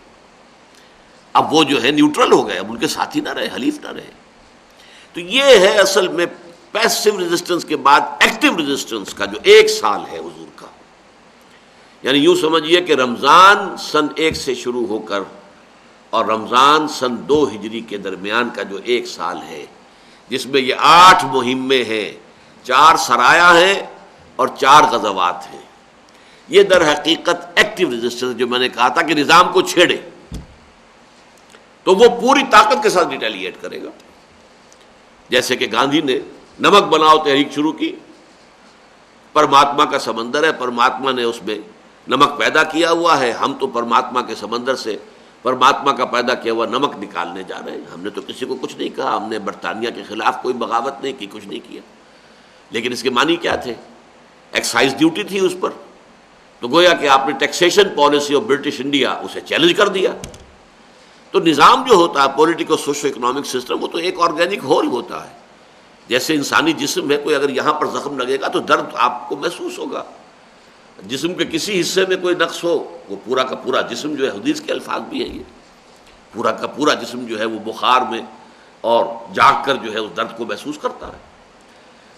اب وہ جو ہے نیوٹرل ہو گئے، اب ان کے ساتھی نہ رہے، حلیف نہ رہے۔ تو یہ ہے اصل میں پیسو ریزسٹنس کے بعد ایکٹیو ریزسٹنس کا جو 1 سال ہے حضور کا، یعنی یوں سمجھیے کہ رمضان سن 1 سے شروع ہو کر اور رمضان سن 2 ہجری کے درمیان کا جو 1 سال ہے، جس میں یہ 8 مہمیں ہیں، 4 سرایا ہیں اور 4 غزوات ہیں، یہ در حقیقت ایکٹیو ریزسٹنس، جو میں نے کہا تھا کہ نظام کو چھیڑے تو وہ پوری طاقت کے ساتھ ریٹیلیٹ کرے گا۔ جیسے کہ گاندھی نے نمک بناؤ تحریک شروع کی، پرماتما کا سمندر ہے، پرماتما نے اس میں نمک پیدا کیا ہوا ہے، ہم تو پرماتما کے سمندر سے پرماتما کا پیدا کیا ہوا نمک نکالنے جا رہے ہیں۔ ہم نے تو کسی کو کچھ نہیں کہا، ہم نے برطانیہ کے خلاف کوئی بغاوت نہیں کی، کچھ نہیں کیا، لیکن اس کے معنی کیا تھے؟ ایکسائز ڈیوٹی تھی اس پر، تو گویا کہ آپ نے taxation policy of British India اسے چیلنج کر دیا۔ تو نظام جو ہوتا ہے پولیٹیکل سوشو اکنامک سسٹم، وہ تو ایک آرگینک ہول ہوتا ہے، جیسے انسانی جسم ہے، کوئی اگر یہاں پر زخم لگے گا تو درد آپ کو محسوس ہوگا، جسم کے کسی حصے میں کوئی نقص ہو، وہ پورا کا پورا جسم جو ہے، حدیث کے الفاظ بھی ہیں، یہ پورا کا پورا جسم جو ہے وہ بخار میں اور جاگ کر جو ہے اس درد کو محسوس کرتا ہے۔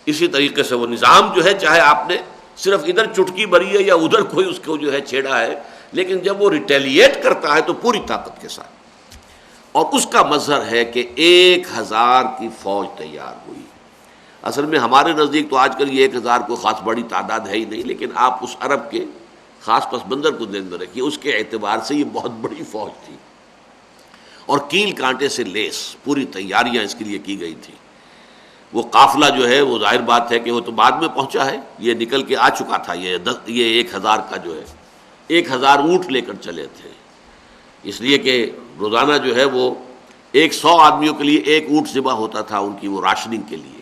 اسی طریقے سے وہ نظام جو ہے، چاہے آپ نے صرف ادھر چٹکی بری ہے یا ادھر کوئی اس کو جو ہے چھیڑا ہے، لیکن جب وہ ریٹیلیٹ کرتا ہے تو پوری طاقت کے ساتھ، اور اس کا مظہر ہے کہ 1000 کی فوج تیار ہوئی۔ اصل میں ہمارے نزدیک تو آج کل یہ 1000 کو خاص بڑی تعداد ہے ہی نہیں، لیکن آپ اس عرب کے خاص پس منظر کو ذہن میں رکھیے، اس کے اعتبار سے یہ بہت بڑی فوج تھی، اور کیل کانٹے سے لیس پوری تیاریاں اس کے لیے کی گئی تھی۔ وہ قافلہ جو ہے وہ ظاہر بات ہے کہ وہ تو بعد میں پہنچا ہے، یہ نکل کے آ چکا تھا، یہ 1000 کا جو ہے 1000 اونٹ لے کر چلے تھے، اس لیے کہ روزانہ جو ہے وہ 100 آدمیوں کے لیے 1 اونٹ ذبح ہوتا تھا ان کی وہ راشننگ کے لیے،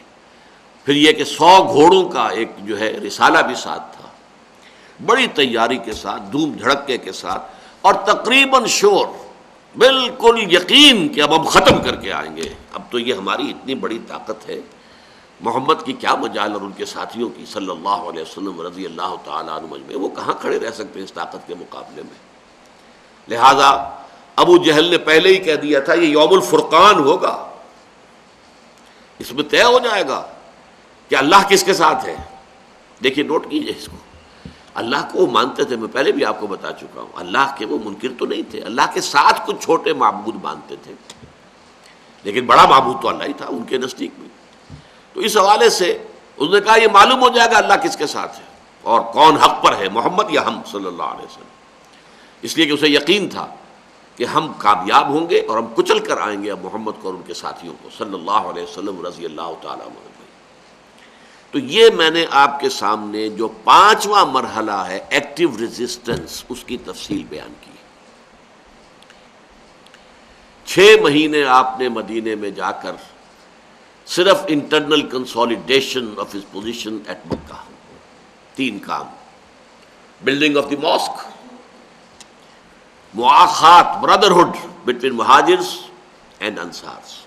پھر یہ کہ 100 گھوڑوں کا ایک جو ہے رسالہ بھی ساتھ تھا، بڑی تیاری کے ساتھ، دھوم دھڑکے کے ساتھ، اور تقریباً شور، بالکل یقین کہ اب ہم ختم کر کے آئیں گے، اب تو یہ ہماری اتنی بڑی طاقت ہے، محمد کی کیا مجال اور ان کے ساتھیوں کی صلی اللہ علیہ وسلم رضی اللہ تعالیٰ عنہ مجمعین، وہ کہاں کھڑے رہ سکتے ہیں اس طاقت کے مقابلے میں۔ لہذا ابو جہل نے پہلے ہی کہہ دیا تھا یہ یوم الفرقان ہوگا، اس میں طے ہو جائے گا کہ اللہ کس کے ساتھ ہے۔ دیکھیے نوٹ کیجئے اس کو، اللہ کو وہ مانتے تھے، میں پہلے بھی آپ کو بتا چکا ہوں، اللہ کے وہ منکر تو نہیں تھے، اللہ کے ساتھ کچھ چھوٹے معبود مانتے تھے، لیکن بڑا معبود تو اللہ ہی تھا ان کے نزدیک بھی. تو اس حوالے سے اس نے کہا یہ معلوم ہو جائے گا اللہ کس کے ساتھ ہے اور کون حق پر ہے، محمد یا ہم صلی اللہ علیہ وسلم. اس لیے کہ اسے یقین تھا کہ ہم کامیاب ہوں گے اور ہم کچل کر آئیں گے اب محمد کو اور ان کے ساتھیوں کو صلی اللہ علیہ وسلم رضی اللہ تعالیٰ عنہ. تو یہ میں نے آپ کے سامنے جو 5واں مرحلہ ہے ایکٹیو ریزسٹنس، اس کی تفصیل بیان کی. 6 مہینے آپ نے مدینے میں جا کر صرف internal consolidation of his position at Mecca, 3 کام: بلڈنگ آف دی ماسک، مواخات برادرہڈ بٹوین مہاجرز اینڈ انصارز،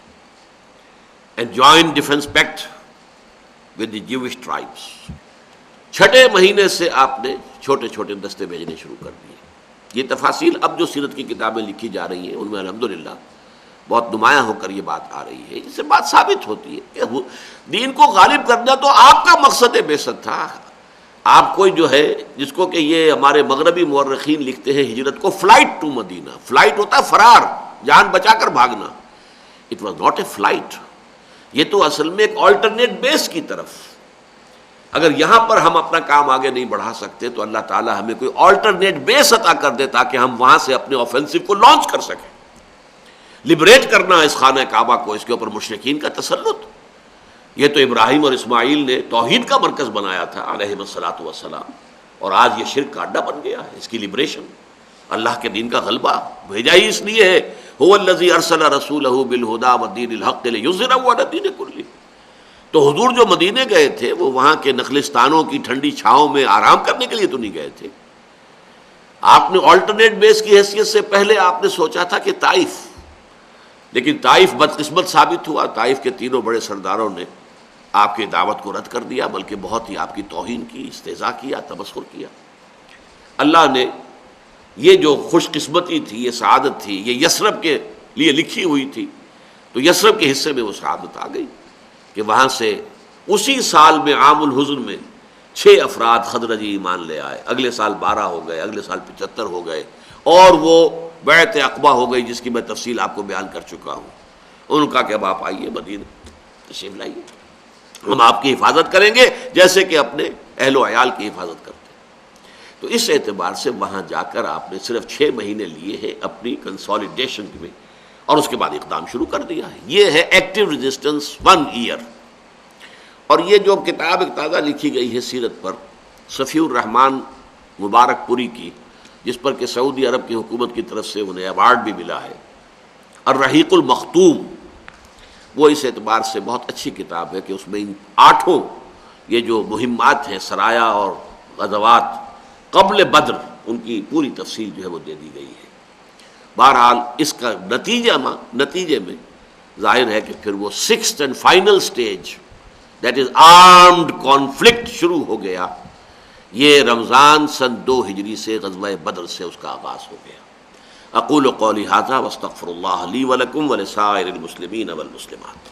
and joint defence pact with the Jewish tribes. 6 مہینے سے آپ نے چھوٹے چھوٹے دستے بھیجنے شروع کر دیے. یہ تفاصیل اب جو سیرت کی کتابیں لکھی جا رہی ہیں ان میں الحمدللہ بہت نمایاں ہو کر یہ بات آ رہی ہے. اس سے بات ثابت ہوتی ہے کہ دین کو غالب کرنا تو آپ کا مقصد بعثت تھا. آپ کوئی جو ہے جس کو کہ یہ ہمارے مغربی مورخین لکھتے ہیں ہجرت کو فلائٹ ٹو مدینہ، فلائٹ ہوتا ہے فرار، جان بچا کر بھاگنا. It was not a flight, یہ تو اصل میں ایک آلٹرنیٹ بیس کی طرف. اگر یہاں پر ہم اپنا کام آگے نہیں بڑھا سکتے تو اللہ تعالیٰ ہمیں کوئی آلٹرنیٹ بیس عطا کر دے تاکہ ہم وہاں سے اپنے آفینسو کو لانچ کر سکیں. لبریٹ کرنا اس خانہ کعبہ کو، اس کے اوپر مشرکین کا تسلط. یہ تو ابراہیم اور اسماعیل نے توحید کا مرکز بنایا تھا علیہم الصلاۃ والسلام، اور آج یہ شرک کا اڈا بن گیا ہے. اس کی لبریشن، اللہ کے دین کا غلبہ بھیجا ہی اس لیے ہے. هو الذی ارسل رسولہ بالہدی ودین الحق لیظہرہ علی الدین کلہ. تو حضور جو مدینے گئے تھے وہ وہاں کے نخلستانوں کی ٹھنڈی چھاؤں میں آرام کرنے کے لیے تو نہیں گئے تھے. آپ نے آلٹرنیٹ بیس کی حیثیت سے پہلے آپ نے سوچا تھا کہ طائف، لیکن طائف بدقسمت ثابت ہوا. طائف کے 3 بڑے سرداروں نے آپ کی دعوت کو رد کر دیا، بلکہ بہت ہی آپ کی توہین کی، استہزاء کیا، تمسخر کیا. اللہ نے یہ جو خوش قسمتی تھی، یہ سعادت تھی، یہ یثرب کے لیے لکھی ہوئی تھی، تو یثرب کے حصے میں وہ سعادت آ گئی کہ وہاں سے اسی سال میں عام الحزن میں 6 افراد خزرجی ایمان لے آئے. اگلے سال 12 ہو گئے، اگلے سال 75 ہو گئے، اور وہ بیعت عقبہ ہو گئی جس کی میں تفصیل آپ کو بیان کر چکا ہوں. ان کا کہ اب آپ آئیے مدینہ تشریف لائیے، ہم آپ کی حفاظت کریں گے جیسے کہ اپنے اہل و عیال کی حفاظت کرتے ہیں. تو اس اعتبار سے وہاں جا کر آپ نے صرف 6 مہینے لیے ہیں اپنی کنسولیڈیشن میں، اور اس کے بعد اقدام شروع کر دیا ہے. یہ ہے ایکٹیو ریزسٹنس 1 ایئر. اور یہ جو کتاب ایک تازہ لکھی گئی ہے سیرت پر، صفی الرحمان مبارک پوری کی، جس پر کہ سعودی عرب کی حکومت کی طرف سے انہیں ایوارڈ بھی ملا ہے، الرحیق المختوم، وہ اس اعتبار سے بہت اچھی کتاب ہے کہ اس میں ان 8 یہ جو مہمات ہیں، سرایا اور غزوات قبل بدر، ان کی پوری تفصیل جو ہے وہ دے دی گئی ہے. بہرحال اس کا نتیجے میں ظاہر ہے کہ پھر وہ 6th and final stage, that is armed conflict شروع ہو گیا. یہ رمضان سن 2 ہجری سے غزوہ بدر سے اس کا آغاز ہو گیا. اقول قولی ھذا واستغفر اللہ لی ولکم ولسائر المسلمین والمسلمات.